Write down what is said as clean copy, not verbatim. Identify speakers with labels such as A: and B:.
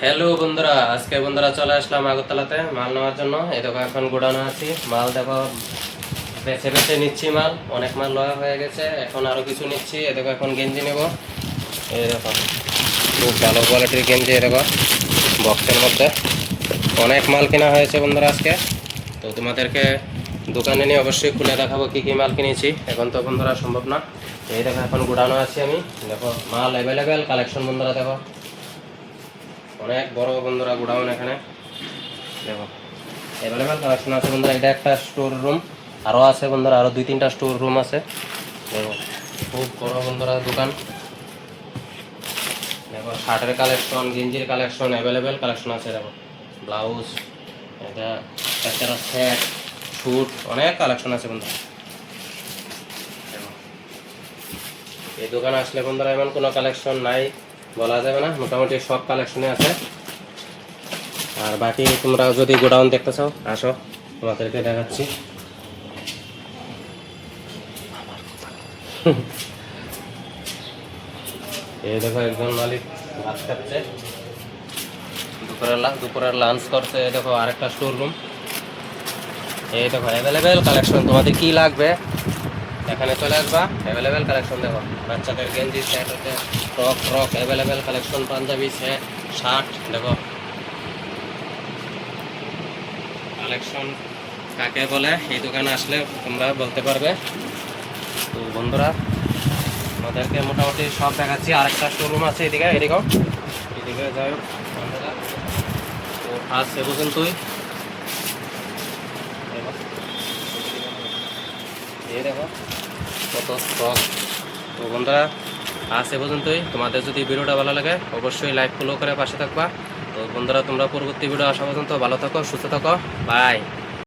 A: Hello বন্ধুরা, আজকে বন্ধুরা চলে আসলাম আগরতলাতে মাল নেওয়ার জন্য। এই দেখো এখন গোডাউনে আছি, মাল দেখো বেছে বেছে নিচ্ছি মাল। অনেক মাল লওয়া হয়ে গেছে, এখন আরও কিছু নিচ্ছি। এ দেখো এখন গেঞ্জি নেব। এই দেখো খুব ভালো কোয়ালিটির গেঞ্জি, এ দেখো বক্সের মধ্যে অনেক মাল কেনা হয়েছে বন্ধুরা আজকে। তো তোমাদেরকে দোকানে নিয়ে অবশ্যই খুলে দেখাবো কী কী মাল কিনেছি। এখন তো বন্ধুরা সম্ভব না। এই দেখো এখন গোডাউনে আছি আমি। দেখো মাল অ্যাভেলেবেল কালেকশন বন্ধুরা, দেখো অনেক বড় বন্ধুরা গোডাউন। এখানে দেখো অ্যাভেলেবেল কালেকশন আছে বন্ধুরা। এটা একটা স্টোর রুম, আরও আছে বন্ধুরা, আরও 2-3টা স্টোর রুম আছে। দেখো খুব বড় বন্ধুরা দোকান। দেখো শার্টের কালেকশন, গেঞ্জির কালেকশন, অ্যাভেলেবেল কালেকশন আছে। দেখো ব্লাউজ, এটা এছাড়া সেট, স্যুট, অনেক কালেকশন আছে বন্ধুরা। দেখো এই দোকানে আসলে বন্ধুরা এমন কোনো কালেকশন নাই বলা যাবে না, মোটামুটি সব কালেকশনে আছে। আর বাকি তোমরা যদি গোডাউন দেখতে চাও আসো, তোমাদেরকে দেখাচ্ছি। এই দেখো একজন মালিক ভাত খাচ্ছে, দুপুরের লাঞ্চ করছে। এই দেখো আরেকটা স্টোর রুম। এই দেখো অ্যাভেলেবেল কালেকশন, তোমাদের কি লাগবে এখানে চলে আসবা। অ্যাভেলেবেল কালেকশন দেখো, বাচ্চাদের গেঞ্জি সেট হচ্ছে, frock frock available collection, Punjabi set, shirt. দেখো কালেকশন কাকে বলে এই দোকানে আসলে তোমরা বলতে পারবে। তো বন্ধুরা আমাদেরকে মোটামুটি সব দেখাচ্ছি। আরেকটা শোরুম আছে এদিকে, এদিকেও এদিকে যাই হোক বন্ধুরা। তো আজ সে পর্যন্তই। এই দেখো কত স্টক। তো বন্ধুরা আজ এ পর্যন্তই। তোমাদের যদি ভিডিওটা ভালো লাগে অবশ্যই লাইক ফলো করে পাশে থাকবা। তো বন্ধুরা তোমরা পরবর্তী ভিডিও আসা পর্যন্ত ভালো থাকো, সুস্থ থাকো, বাই।